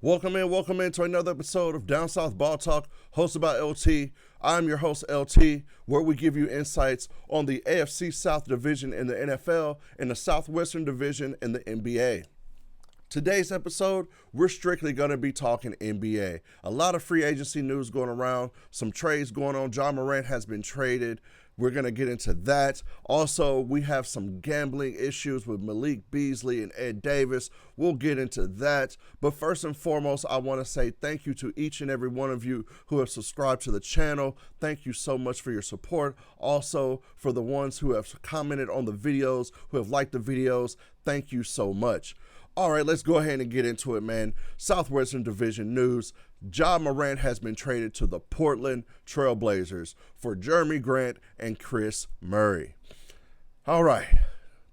Welcome in to another episode of Down South Ball Talk, hosted by LT. I'm your host, LT, where we give you insights on the AFC South Division in the NFL and the Southwestern Division in the NBA. Today's episode, we're strictly going to be talking NBA. A lot of free agency news going around, some trades going on. Ja Morant has been traded. We're going to get into that. Also, we have some gambling issues with Malik Beasley and Ed Davis. We'll get into that. But first and foremost, I want to say thank you to each and every one of you who have subscribed to the channel. Thank you so much for your support. Also, for the ones who have commented on the videos, who have liked the videos, thank you so much. All right, let's go ahead and get into it, man. Southwestern Division news. Ja Morant has been traded to the Portland Trail Blazers for Jeremy Grant and Chris Murray. All right,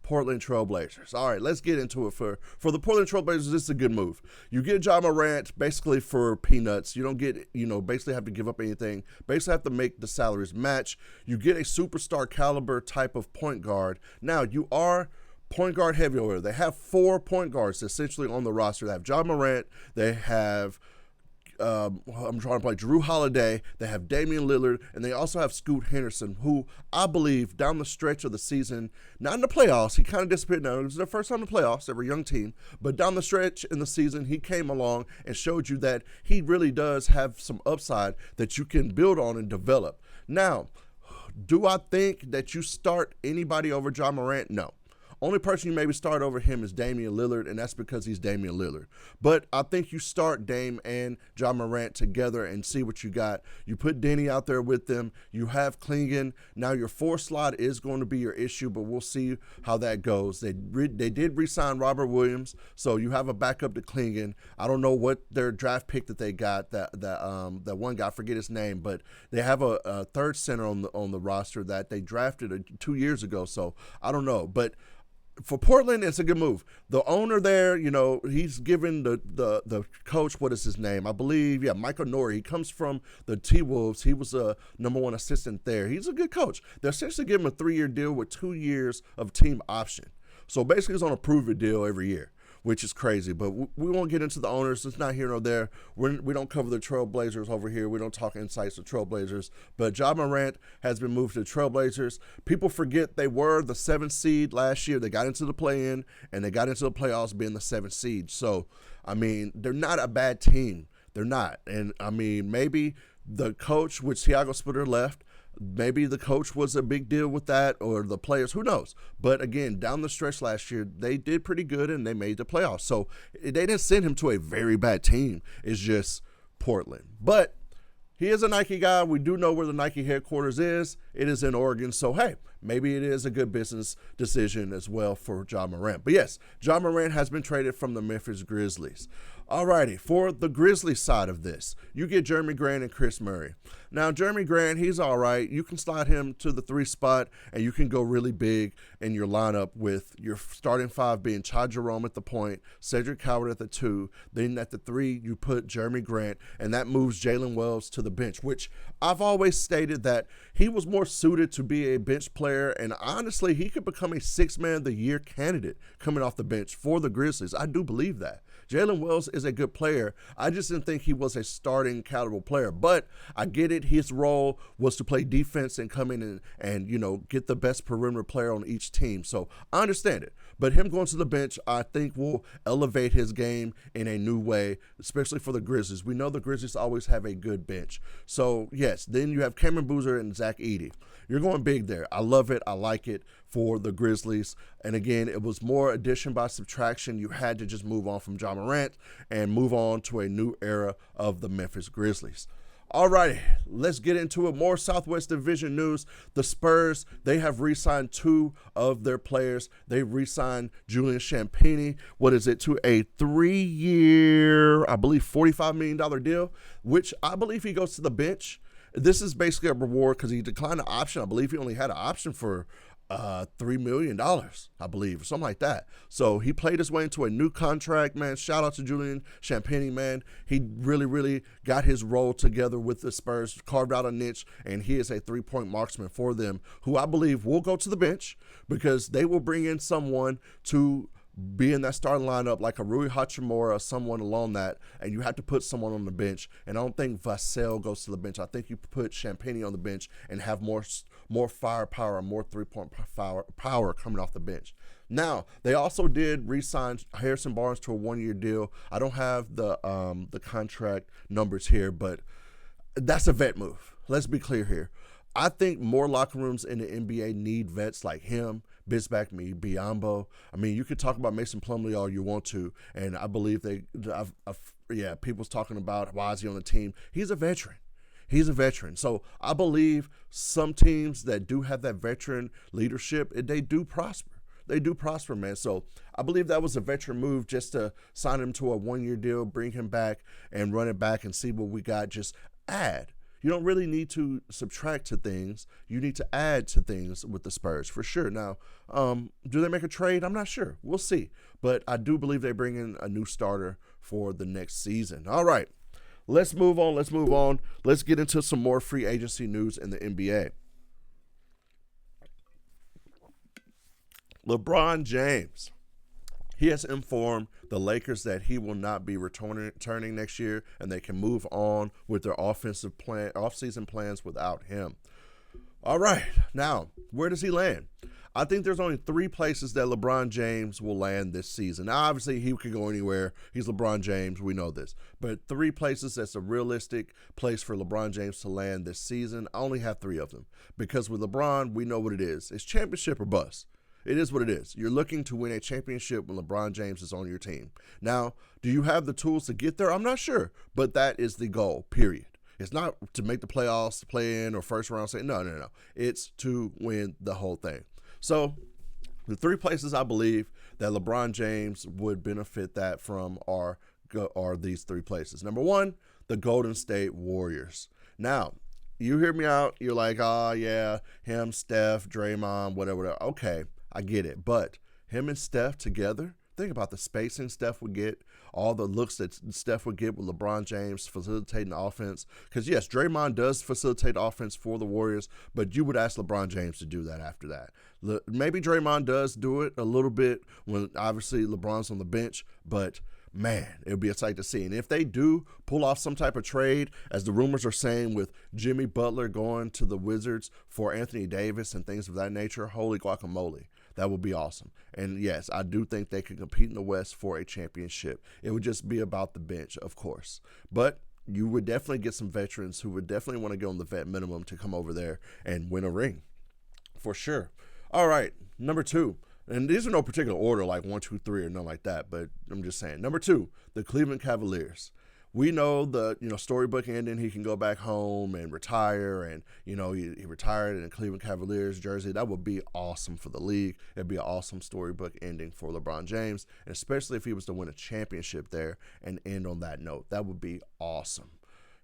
Portland Trail Blazers. All right, let's get into it. For the Portland Trail Blazers, this is a good move. You get Ja Morant basically for peanuts. You don't get, basically have to give up anything. Basically have to make the salaries match. You get a superstar caliber type of point guard. Now, you are point guard heavy over there. They have 4 point guards essentially on the roster. They have Ja Morant. They have, I'm trying to play Drew Holiday. They have Damian Lillard. And they also have Scoot Henderson, who I believe down the stretch of the season, not in the playoffs, he kind of disappeared. Now, it was their first time in the playoffs. They were a young team. But down the stretch in the season, he came along and showed you that he really does have some upside that you can build on and develop. Now, do I think that you start anybody over Ja Morant? No. Only person you maybe start over him is Damian Lillard, and that's because he's Damian Lillard. But I think you start Dame and Ja Morant together and see what you got. You put Denny out there with them. You have Klingon. Now your 4 slot is going to be your issue, but we'll see how that goes. They did re-sign Robert Williams, so you have a backup to Klingon. I don't know what their draft pick that they got, that one guy, I forget his name, but they have a third center on the roster that they drafted 2 years ago, so I don't know. But for Portland, it's a good move. The owner there, he's given the coach, what is his name? I believe, Michael Norrie. He comes from the T-Wolves. He was a #1 assistant there. He's a good coach. They're essentially giving him a 3-year deal with 2 years of team option. So basically, it's on a prove-it deal every year, which is crazy. But we won't get into the owners. It's not here nor there. We don't cover the Trailblazers over here. We don't talk insights of Trailblazers. But Ja Morant has been moved to Trailblazers. People forget they were the 7th seed last year. They got into the play-in, and they got into the playoffs being the 7th seed. So, they're not a bad team. They're not. And, maybe the coach, which Thiago Splitter left, maybe the coach was a big deal with that, or the players, who knows. But again, down the stretch last year, they did pretty good and they made the playoffs. So they didn't send him to a very bad team. It's just Portland. But he is a Nike guy. We do know where the Nike headquarters is. It is in Oregon. So, hey, maybe it is a good business decision as well for Ja Morant. But yes, Ja Morant has been traded from the Memphis Grizzlies. Alrighty, for the Grizzlies side of this, you get Jeremy Grant and Chris Murray. Now, Jeremy Grant, he's all right. You can slide him to the 3 spot, and you can go really big in your lineup with your starting 5 being Ty Jerome at the point, Cedric Howard at the 2. Then at the 3, you put Jeremy Grant, and that moves Jalen Wells to the bench, which I've always stated that he was more suited to be a bench player, and honestly, he could become a 6-man of the year candidate coming off the bench for the Grizzlies. I do believe that. Jalen Wells is a good player. I just didn't think he was a starting caliber player. But I get it. His role was to play defense and come in and get the best perimeter player on each team. So I understand it. But him going to the bench, I think, will elevate his game in a new way, especially for the Grizzlies. We know the Grizzlies always have a good bench. So, yes, then you have Cameron Boozer and Zach Edey. You're going big there. I love it. I like it for the Grizzlies. And again, it was more addition by subtraction. You had to just move on from Ja Morant and move on to a new era of the Memphis Grizzlies. All righty, let's get into it. More Southwest Division news. The Spurs, they have re-signed 2 of their players. They re-signed Julian Champagnie, to a 3-year, I believe, $45 million deal, which I believe he goes to the bench. This is basically a reward because he declined the option. I believe he only had an option for $3 million, I believe, or something like that. So he played his way into a new contract, man. Shout out to Julian Champagnie, man. He really, really got his role together with the Spurs, carved out a niche, and he is a 3-point marksman for them, who I believe will go to the bench because they will bring in someone to be in that starting lineup like a Rui Hachimura, someone along that, and you have to put someone on the bench. And I don't think Vassell goes to the bench. I think you put Champagnie on the bench and have more firepower, more three-point power coming off the bench. Now, they also did re-sign Harrison Barnes to a one-year deal. I don't have the contract numbers here, but that's a vet move. Let's be clear here. I think more locker rooms in the NBA need vets like him, Bismack Biyombo. I mean, you could talk about Mason Plumlee all you want to, and I believe people's talking about why is he on the team. He's a veteran. He's a veteran. So I believe some teams that do have that veteran leadership, they do prosper. They do prosper, man. So I believe that was a veteran move just to sign him to a one-year deal, bring him back and run it back and see what we got. Just add. You don't really need to subtract to things. You need to add to things with the Spurs, for sure. Now, do they make a trade? I'm not sure. We'll see. But I do believe they bring in a new starter for the next season. All right. Let's move on. Let's get into some more free agency news in the NBA. LeBron James. He has informed the Lakers that he will not be returning next year, and they can move on with their off-season plans without him. All right, now, where does he land? I think there's only 3 places that LeBron James will land this season. Now, obviously, he could go anywhere. He's LeBron James. We know this. But 3 places that's a realistic place for LeBron James to land this season. I only have 3 of them. Because with LeBron, we know what it is. It's championship or bust. It is what it is. You're looking to win a championship when LeBron James is on your team. Now, do you have the tools to get there? I'm not sure, but that is the goal, period. It's not to make the playoffs, to play in, or first round. No. It's to win the whole thing. So the 3 places I believe that LeBron James would benefit that from are these 3 places. Number 1, the Golden State Warriors. Now, you hear me out. You're like, oh, yeah, him, Steph, Draymond, whatever. Okay. I get it, but him and Steph together, think about the spacing Steph would get, all the looks that Steph would get with LeBron James facilitating offense. Because, yes, Draymond does facilitate offense for the Warriors, but you would ask LeBron James to do that after that. Maybe Draymond does do it a little bit when, obviously, LeBron's on the bench, but man, it would be a sight to see. And if they do pull off some type of trade, as the rumors are saying with Jimmy Butler going to the Wizards for Anthony Davis and things of that nature, holy guacamole. That would be awesome. And yes, I do think they could compete in the West for a championship. It would just be about the bench, of course. But you would definitely get some veterans who would definitely want to go on the vet minimum to come over there and win a ring. For sure. All right, number 2. And these are no particular order, like 1, 2, 3, or nothing like that. But I'm just saying. Number 2, the Cleveland Cavaliers. We know the storybook ending. He can go back home and retire, and he retired in a Cleveland Cavaliers jersey. That would be awesome for the league. It'd be an awesome storybook ending for LeBron James, and especially if he was to win a championship there and end on that note. That would be awesome.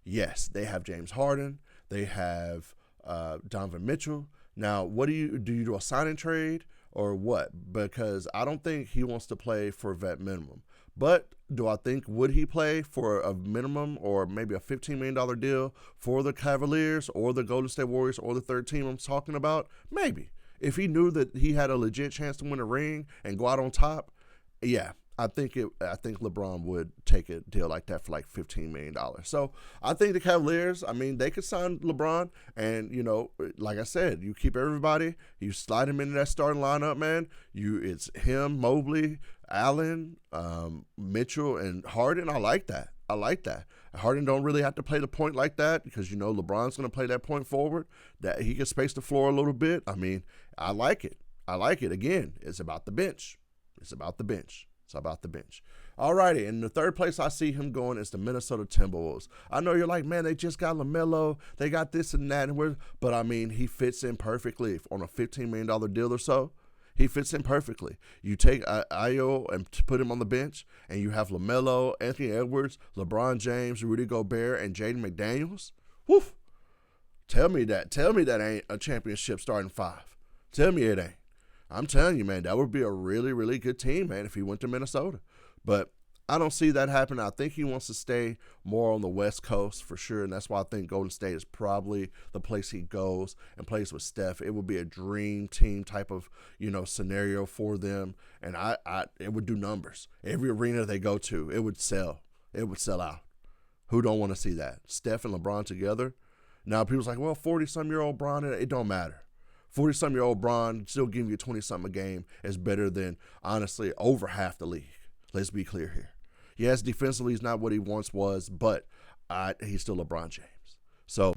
Yes, they have James Harden. They have Donovan Mitchell. Now, what do you do a sign and trade or what? Because I don't think he wants to play for vet minimum. But do I think would he play for a minimum or maybe a $15 million deal for the Cavaliers or the Golden State Warriors or the third team I'm talking about? Maybe. If he knew that he had a legit chance to win a ring and go out on top, yeah. I think LeBron would take a deal like that for like $15 million. So I think the Cavaliers, they could sign LeBron, and like I said, you keep everybody, you slide him into that starting lineup, man. It's him, Mobley, Allen, Mitchell, and Harden. I like that. Harden don't really have to play the point like that because LeBron's going to play that point forward. That he can space the floor a little bit. I like it. Again, it's about the bench. All righty, and the third place I see him going is the Minnesota Timberwolves. I know you're like, man, they just got LaMelo, they got this and that, but he fits in perfectly on a $15 million deal or so. He fits in perfectly. You take Ayo and put him on the bench, and you have LaMelo, Anthony Edwards, LeBron James, Rudy Gobert, and Jaden McDaniels. Woof! Tell me that ain't a championship starting 5. Tell me it ain't. I'm telling you, man, that would be a really, really good team, man, if he went to Minnesota. But I don't see that happening. I think he wants to stay more on the West Coast for sure, and that's why I think Golden State is probably the place he goes and plays with Steph. It would be a dream team type of scenario for them, and it would do numbers. Every arena they go to, it would sell. It would sell out. Who don't want to see that? Steph and LeBron together. Now people's like, well, 40-some-year-old Bron, it don't matter. 40-some-year-old Bron still giving you 20-something a game is better than, honestly, over half the league. Let's be clear here. Yes, defensively he's not what he once was, but he's still LeBron James. So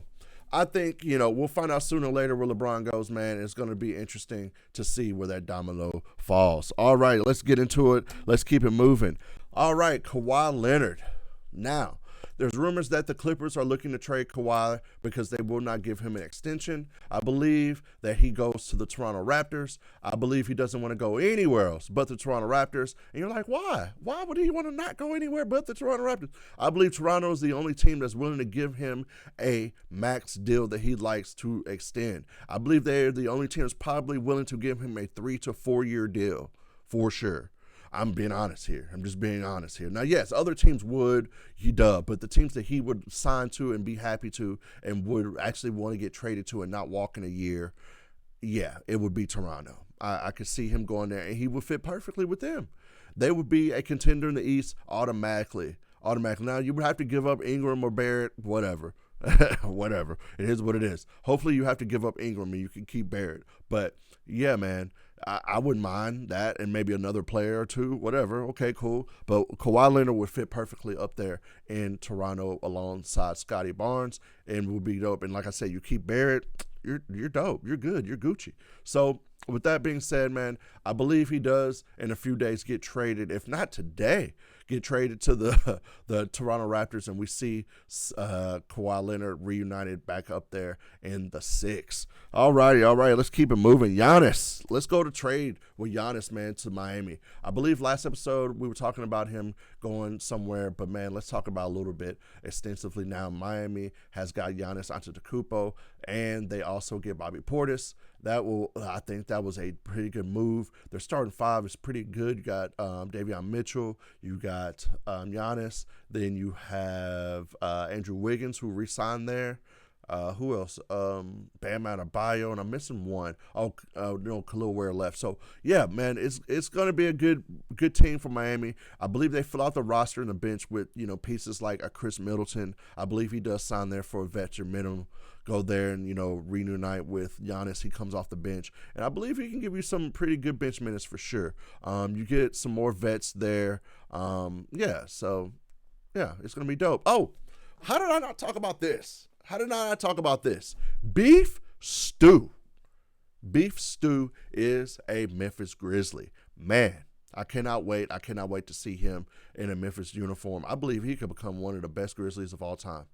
I think, we'll find out sooner or later where LeBron goes, man. It's going to be interesting to see where that domino falls. All right, let's get into it. Let's keep it moving. All right, Kawhi Leonard. Now, there's rumors that the Clippers are looking to trade Kawhi because they will not give him an extension. I believe that he goes to the Toronto Raptors. I believe he doesn't want to go anywhere else but the Toronto Raptors. And you're like, why? Why would he want to not go anywhere but the Toronto Raptors? I believe Toronto is the only team that's willing to give him a max deal that he likes to extend. I believe they're the only team that's probably willing to give him a 3 to 4 year deal for sure. I'm being honest here. I'm just being honest here. Now, yes, other teams would, but the teams that he would sign to and be happy to and would actually want to get traded to and not walk in a year, yeah, it would be Toronto. I could see him going there, and he would fit perfectly with them. They would be a contender in the East automatically. Now, you would have to give up Ingram or Barrett, whatever. Whatever. It is what it is. Hopefully you have to give up Ingram and you can keep Barrett. But, yeah, man, I wouldn't mind that and maybe another player or two, whatever. Okay, cool. But Kawhi Leonard would fit perfectly up there in Toronto alongside Scotty Barnes and would be dope. And like I said, you keep Barrett, you're dope. You're good. You're Gucci. So with that being said, man, I believe he does in a few days get traded, if not today, get traded to the Toronto Raptors, and we see Kawhi Leonard reunited back up there in the 6. All right, let's keep it moving. Giannis, let's go to trade with Giannis, man, to Miami. I believe last episode we were talking about him going somewhere, but, man, let's talk about a little bit extensively now. Miami has got Giannis Antetokounmpo, and they also get Bobby Portis. I think that was a pretty good move. Their starting 5 is pretty good. You got Davion Mitchell. You got Giannis. Then you have Andrew Wiggins, who re-signed there. Who else? Bam Adebayo, and I'm missing one. Khalil Ware left. So yeah, man, it's gonna be a good team for Miami. I believe they fill out the roster and the bench with pieces like a Chris Middleton. I believe he does sign there for a veteran minimum. Go there and reunite with Giannis. He comes off the bench, and I believe he can give you some pretty good bench minutes for sure. You get some more vets there. So it's gonna be dope. Oh, how did I not talk about this? Beef Stew. Beef Stew is a Memphis Grizzly. Man, I cannot wait. I cannot wait to see him in a Memphis uniform. I believe he could become one of the best Grizzlies of all time.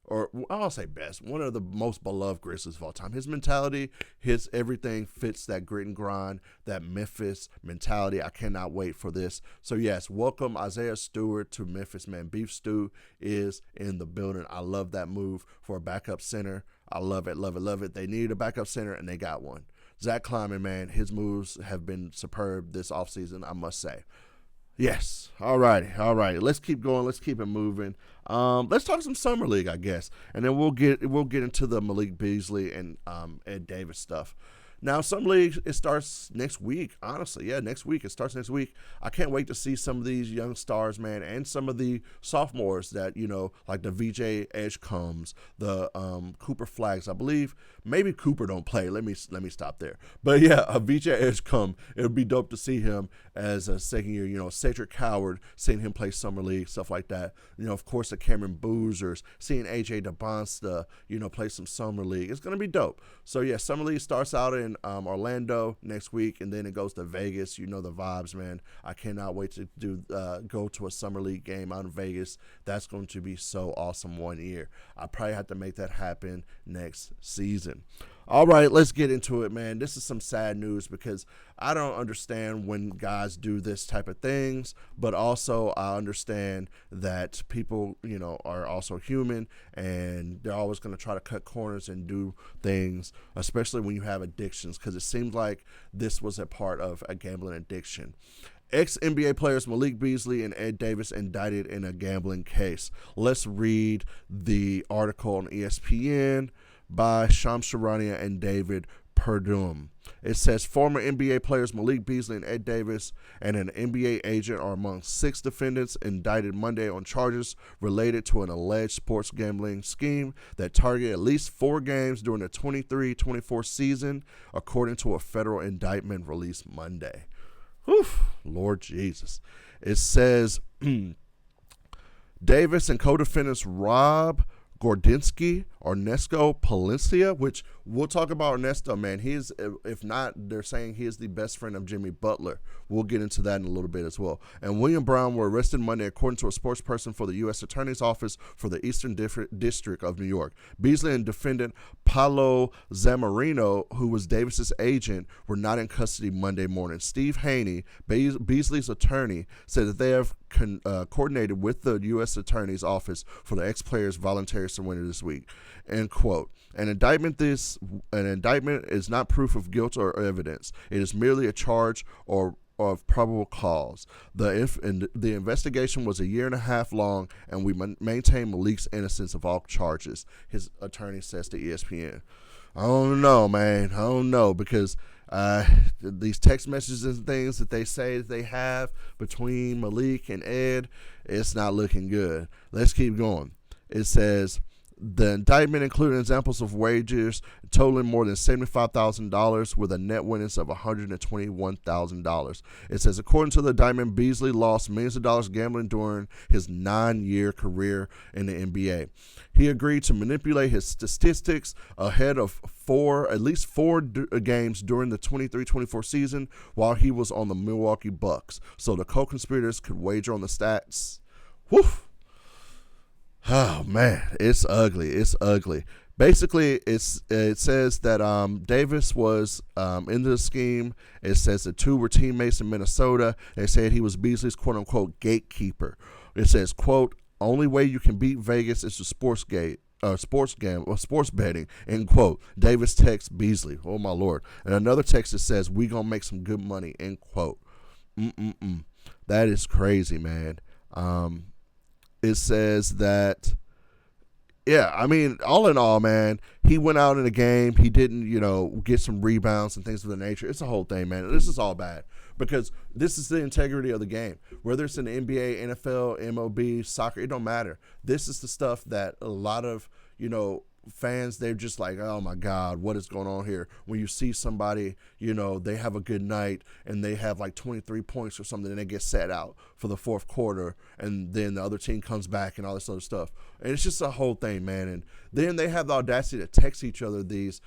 Or I'll say best, one of the most beloved Grizzlies of all time. His mentality, his everything fits that grit and grind, that Memphis mentality. I cannot wait for this. So, yes, welcome Isaiah Stewart to Memphis, man. Beef Stew is in the building. I love that move for a backup center. I love it. They needed a backup center, and they got one. Zach Kleiman, man, his moves have been superb this offseason, I must say. Yes. All righty. Let's keep going. Let's keep it moving. Let's talk some summer league, I guess, and then we'll get into the Malik Beasley and Ed Davis stuff. Now, Summer League, it starts next week, honestly. Yeah, next week. It starts next week. I can't wait to see some of these young stars, man, and some of the sophomores that, like the VJ Edgecombe, the Cooper Flags. I believe maybe Cooper don't play. Let me stop there. But, yeah, a VJ Edgecombe, it would be dope to see him as a second year. Cedric Coward, seeing him play Summer League, stuff like that. Of course, the Cameron Boozers, seeing AJ DeBonsta, play some Summer League. It's going to be dope. So, yeah, Summer League starts out in Orlando next week, and then it goes to Vegas. The vibes, man. I cannot wait to go to a Summer League game out in Vegas. That's going to be so awesome one year. I probably have to make that happen next season. All right, let's get into it, man. This is some sad news because I don't understand when guys do this type of things, but also I understand that people, are also human, and they're always going to try to cut corners and do things, especially when you have addictions, because it seems like this was a part of a gambling addiction. Ex-NBA players Malik Beasley and Ed Davis indicted in a gambling case. Let's read the article on ESPN by Shams Charania and David Perdue. It says former NBA players Malik Beasley and Ed Davis and an NBA agent are among 6 defendants indicted Monday on charges related to an alleged sports gambling scheme that targeted at least 4 games during the 23-24 season, according to a federal indictment released Monday. Whew, Lord Jesus. It says Davis and co-defendants Rob Gordinsky, Ernesto Palencia, which we'll talk about Ernesto, man. He is, if not, they're saying he is the best friend of Jimmy Butler. We'll get into that in a little bit as well. And William Brown were arrested Monday, according to a spokesperson for the U.S. Attorney's Office for the Eastern District of New York. Beasley and defendant Paulo Zamorino, who was Davis's agent, were not in custody Monday morning. Steve Haney, Beasley's attorney, said that they have coordinated with the U.S. Attorney's Office for the ex-player's voluntary surrender this week. End quote. An indictment is not proof of guilt or evidence. It is merely a charge or of probable cause. The investigation was 1.5 years long, and we maintain Malik's innocence of all charges, his attorney says to ESPN. I don't know, man. I don't know, because these text messages and things that they say that they have between Malik and Ed, it's not looking good. Let's keep going. It says the indictment included examples of wagers totaling more than $75,000 with a net winnings of $121,000. It says, according to the indictment, Beasley lost millions of dollars gambling during his 9-year career in the NBA. He agreed to manipulate his statistics ahead of at least four games during the 23-24 season while he was on the Milwaukee Bucks, so the co-conspirators could wager on the stats. Whew. Oh, man, it's ugly. It's ugly. Basically, it says that Davis was into the scheme. It says the 2 were teammates in Minnesota. They said he was Beasley's quote-unquote gatekeeper. It says, quote, only way you can beat Vegas is to sports betting, end quote. Davis texts Beasley. Oh, my Lord. And another text that says, we going to make some good money, end quote. That is crazy, man. It says that, yeah, I mean, all in all, man, he went out in the game. He didn't, get some rebounds and things of the nature. It's a whole thing, man. This is all bad because this is the integrity of the game. Whether it's in the NBA, NFL, MLB, soccer, it don't matter. This is the stuff that a lot of, fans, they're just like, oh my God, what is going on here? When you see somebody, they have a good night and they have like 23 points or something and they get sat out for the fourth quarter and then the other team comes back and all this other stuff. And it's just a whole thing, man. And then they have the audacity to text each other these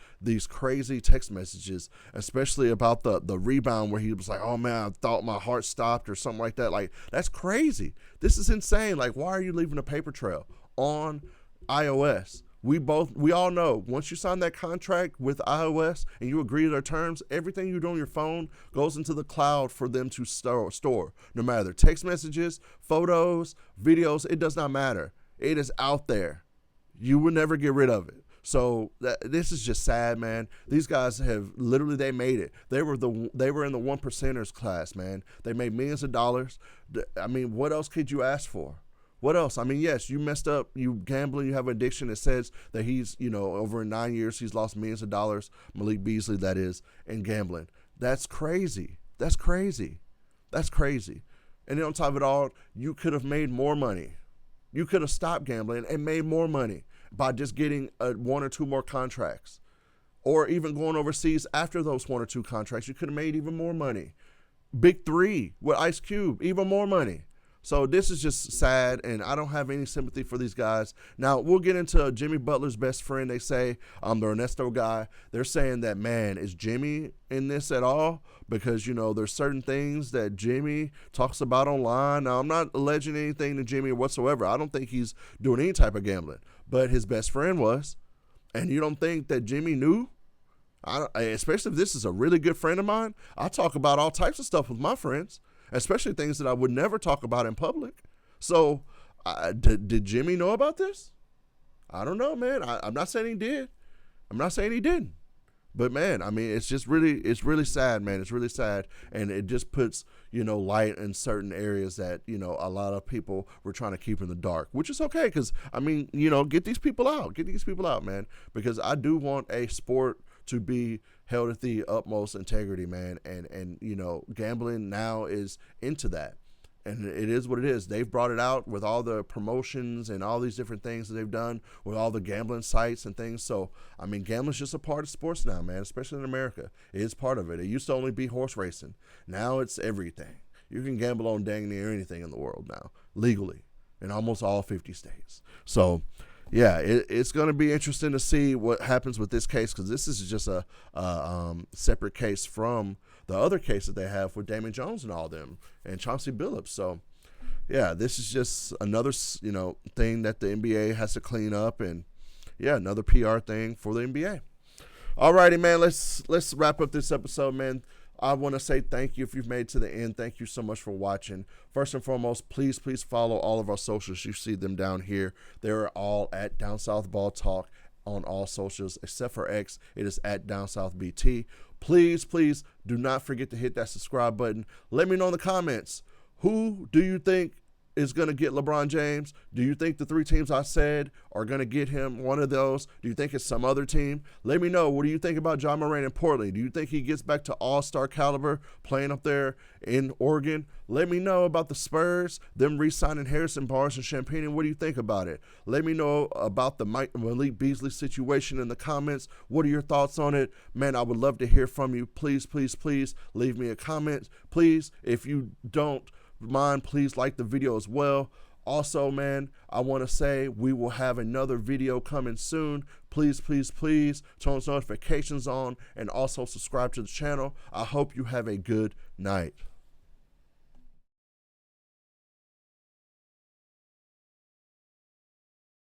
crazy text messages, especially about the rebound where he was like, oh man, I thought my heart stopped or something like that. Like, that's crazy. This is insane. Like, why are you leaving a paper trail on iOS? We all know once you sign that contract with iOS and you agree to their terms, everything you do on your phone goes into the cloud for them to store. No matter text messages, photos, videos, it does not matter. It is out there. You will never get rid of it. So this is just sad, man. These guys they made it. They were in the 1%ers class, man. They made millions of dollars. I mean, what else could you ask for? What else? I mean, yes, you messed up. You gambling. You have an addiction. It says that he's, over 9 years, he's lost millions of dollars. Malik Beasley, that is, in gambling. That's crazy. That's crazy. That's crazy. And then on top of it all, you could have made more money. You could have stopped gambling and made more money by just getting 1 or 2 more contracts, or even going overseas after those 1 or 2 contracts. You could have made even more money. Big 3 with Ice Cube, even more money. So this is just sad, and I don't have any sympathy for these guys. Now, we'll get into Jimmy Butler's best friend, they say, the Ernesto guy. They're saying that, man, is Jimmy in this at all? Because, there's certain things that Jimmy talks about online. Now, I'm not alleging anything to Jimmy whatsoever. I don't think he's doing any type of gambling. But his best friend was. And you don't think that Jimmy knew? Especially if this is a really good friend of mine. I talk about all types of stuff with my friends, especially things that I would never talk about in public. So did Jimmy know about this? I don't know, man. I'm not saying he did. I'm not saying he didn't. But man, I mean, it's really sad, man. It's really sad, and it just puts light in certain areas that a lot of people were trying to keep in the dark, which is okay, because I mean, get these people out, man, because I do want a sport to be held at the utmost integrity, man, and gambling now is into that. And it is what it is. They've brought it out with all the promotions and all these different things that they've done with all the gambling sites and things. So, I mean, gambling's just a part of sports now, man, especially in America. It is part of it. It used to only be horse racing. Now it's everything. You can gamble on dang near anything in the world now, legally, in almost all 50 states. So, yeah, it's going to be interesting to see what happens with this case, because this is just a separate case from the other case that they have with Damon Jones and all them and Chauncey Billups. So, yeah, this is just another thing that the NBA has to clean up, and yeah, another PR thing for the NBA. Alrighty, man, let's wrap up this episode, man. I want to say thank you if you've made it to the end. Thank you so much for watching. First and foremost, please follow all of our socials. You see them down here. They're all at Down South Ball Talk on all socials, except for X. It is at Down South BT. Please do not forget to hit that subscribe button. Let me know in the comments, who do you think is going to get LeBron James? Do you think the 3 teams I said are going to get him one of those? Do you think it's some other team? Let me know. What do you think about John Morant in Portland? Do you think he gets back to all-star caliber playing up there in Oregon? Let me know about the Spurs, them re-signing Harrison Barnes and Champagne. What do you think about it? Let me know about the Malik Beasley situation in the comments. What are your thoughts on it? Man, I would love to hear from you. Please leave me a comment. Please, if you don't mind, please like the video as well. Also, man, I want to say we will have another video coming soon. Please turn those notifications on and also subscribe to the channel. I hope you have a good night.